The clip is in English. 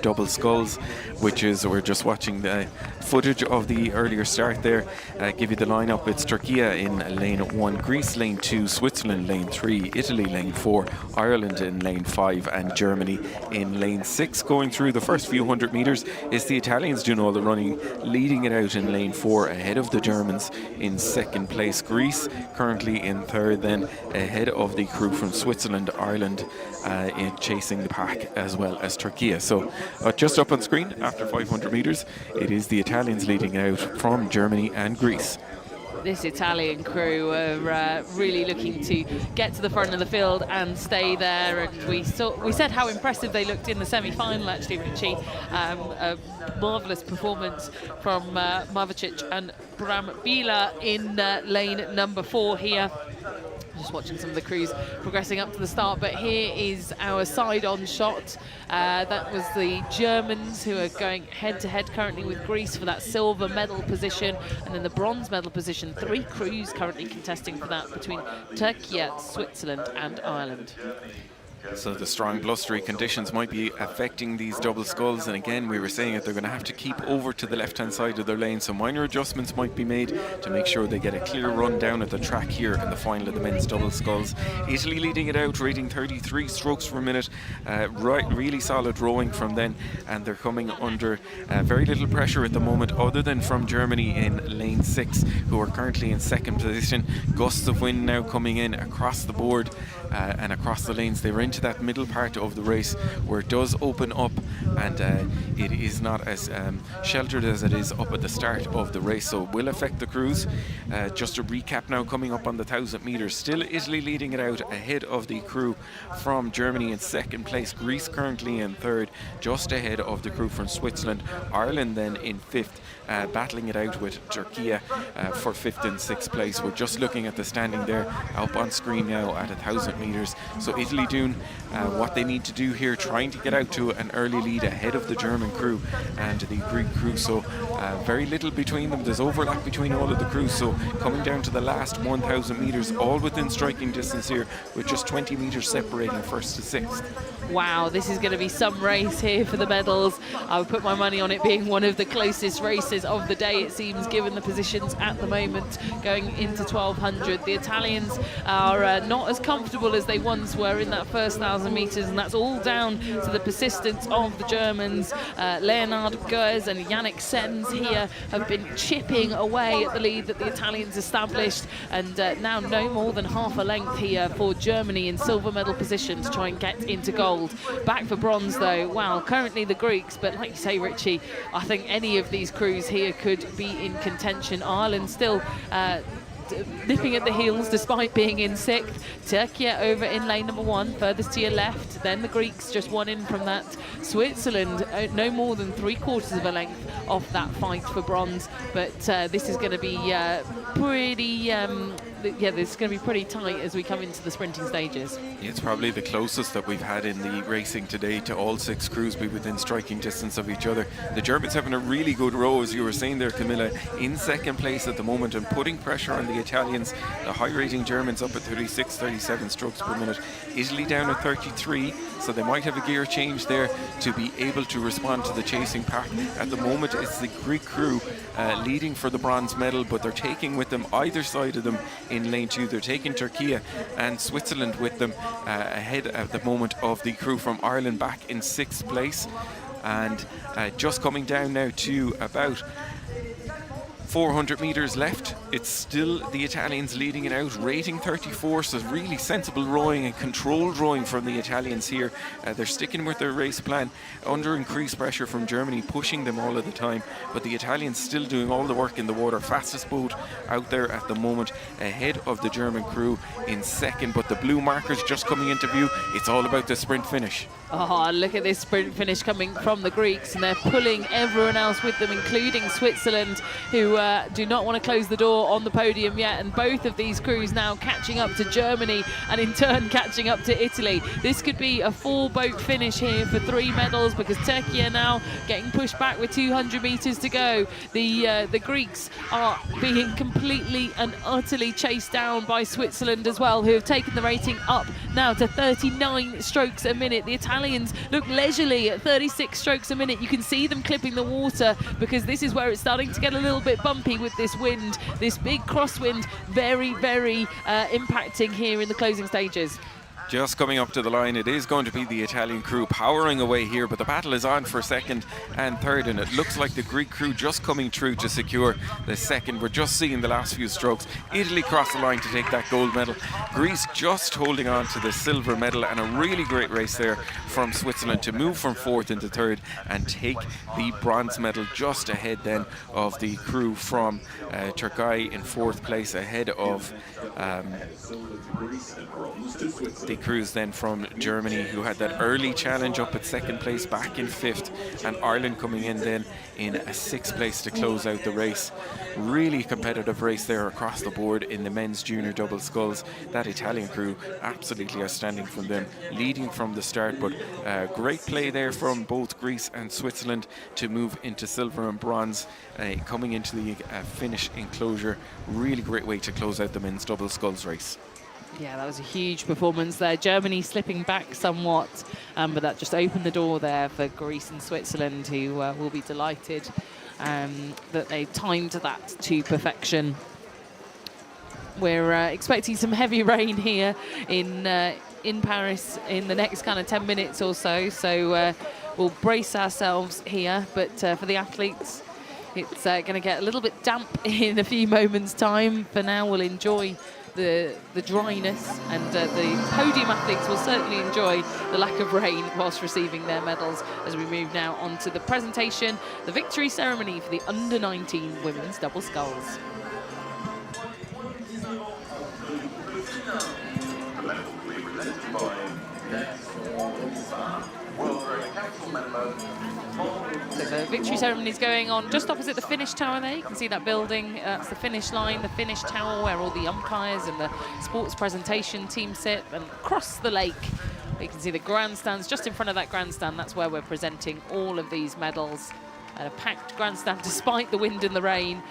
double sculls, which is, we're just watching the footage of the earlier start there. Give you the lineup. It's Turkey in lane 1, Greece lane 2, Switzerland lane 3, Italy lane 4, Ireland in lane 5 and Germany in lane 6. Going through the first few hundred metres is the Italians doing all the running, leading it out in lane 4 ahead of the Germans in second place. Greece currently in third, then ahead of the crew from Switzerland, Ireland in chasing the pack, as well as Turkey. So just up on screen after 500 metres, it is the Italians leading out from Germany and Greece. This Italian crew are really looking to get to the front of the field and stay there. And we said how impressive they looked in the semi-final, actually, Richie. A marvellous performance from Mavicic and Brambila in lane number 4 here. Just watching some of the crews progressing up to the start, but here is our side-on shot. That was the Germans, who are going head-to-head currently with Greece for that silver medal position, and then the bronze medal position. 3 crews currently contesting for that between Turkey, Switzerland and Ireland. So the strong blustery conditions might be affecting these double sculls, and again we were saying that they're going to have to keep over to the left hand side of their lane, so minor adjustments might be made to make sure they get a clear run down at the track here in the final of the men's double sculls. Italy leading it out, rating 33 strokes per minute. Really solid rowing from them, and they're coming under very little pressure at the moment, other than from Germany in lane 6, who are currently in second position. Gusts of wind now coming in across the board and across the lanes. They were into that middle part of the race where it does open up, and it is not as sheltered as it is up at the start of the race, so it will affect the crews. Just a recap now, coming up on the 1,000 metres, still Italy leading it out ahead of the crew from Germany in second place, Greece currently in third, just ahead of the crew from Switzerland, Ireland then in fifth, battling it out with Turkey for 5th and 6th place. We're just looking at the standing there up on screen now at 1,000 metres. So Italy doing what they need to do here, trying to get out to an early lead ahead of the German crew and the Greek crew. So very little between them. There's overlap between all of the crews. So coming down to the last 1,000 metres, all within striking distance here, with just 20 metres separating first to sixth. Wow, this is going to be some race here for the medals. I would put my money on it being one of the closest races of the day, it seems, given the positions at the moment going into 1,200. The Italians are not as comfortable as they once were in that first 1,000 metres, and that's all down to the persistence of the Germans. Leonard Goers and Yannick Sens here have been chipping away at the lead that the Italians established, and now no more than half a length here for Germany in silver medal position to try and get into gold. Back for bronze though, wow, currently the Greeks, but like you say, Richie, I think any of these crews here could be in contention. Ireland still nipping at the heels despite being in 6th. Turkey over in lane number 1, furthest to your left. Then the Greeks just one in from that. Switzerland no more than 3/4 of a length off that fight for bronze. But this is going to be pretty this is going to be pretty tight as we come into the sprinting stages. It's probably the closest that we've had in the racing today to all 6 crews be within striking distance of each other. The Germans having a really good row, as you were saying there, Camilla, in second place at the moment and putting pressure on the Italians. The high rating Germans up at 36, 37 strokes per minute. Italy down at 33, so they might have a gear change there to be able to respond to the chasing pack. At the moment it's the Greek crew leading for the bronze medal, but they're taking with them either side of them in lane 2. They're taking Turkey and Switzerland with them ahead at the moment of the crew from Ireland back in 6th place, and just coming down now to about 400 metres left. It's still the Italians leading it out, rating 34, so really sensible rowing and controlled rowing from the Italians here. They're sticking with their race plan under increased pressure from Germany, pushing them all of the time, but the Italians still doing all the work in the water. Fastest boat out there at the moment, ahead of the German crew in 2nd, but the blue markers just coming into view. It's all about the sprint finish. Oh, look at this sprint finish coming from the Greeks, and they're pulling everyone else with them, including Switzerland, who do not want to close the door on the podium yet. And both of these crews now catching up to Germany, and in turn catching up to Italy. This could be a 4-boat finish here for 3 medals, because Turkey are now getting pushed back with 200 metres to go. The Greeks are being completely and utterly chased down by Switzerland as well, who have taken the rating up now to 39 strokes a minute. The Italians Italians look leisurely at 36 strokes a minute. You can see them clipping the water because this is where it's starting to get a little bit bumpy with this wind, this big crosswind, very, very impacting here in the closing stages. Just coming up to the line, it is going to be the Italian crew powering away here, but the battle is on for second and third, and it looks like the Greek crew just coming through to secure the second. We're just seeing the last few strokes. Italy crossed the line to take that gold medal. Greece just holding on to the silver medal, and a really great race there from Switzerland to move from fourth into third and take the bronze medal, just ahead then of the crew from Turkey in fourth place, ahead of the crews then from Germany, who had that early challenge up at second place, back in fifth, and Ireland coming in then in a sixth place to close out the race. Really competitive race there across the board in the men's junior double sculls. That Italian crew, absolutely outstanding from them, leading from the start, but great play there from both Greece and Switzerland to move into silver and bronze, coming into the finish enclosure. Really great way to close out the men's double sculls race. Yeah, that was a huge performance there. Germany slipping back somewhat, but that just opened the door there for Greece and Switzerland, who will be delighted that they timed that to perfection. We're expecting some heavy rain here in Paris in the next kind of 10 minutes or so, so we'll brace ourselves here. But for the athletes, it's going to get a little bit damp in a few moments' time. For now, we'll enjoy the dryness, and the podium athletes will certainly enjoy the lack of rain whilst receiving their medals, as we move now on to the presentation, the victory ceremony for the under-19 women's double sculls. So the victory ceremony is going on just opposite the finish tower there. You can see that building. That's the finish line, the finish tower, where all the umpires and the sports presentation team sit. And across the lake, you can see the grandstands. Just in front of that grandstand, that's where we're presenting all of these medals. At a packed grandstand despite the wind and the rain.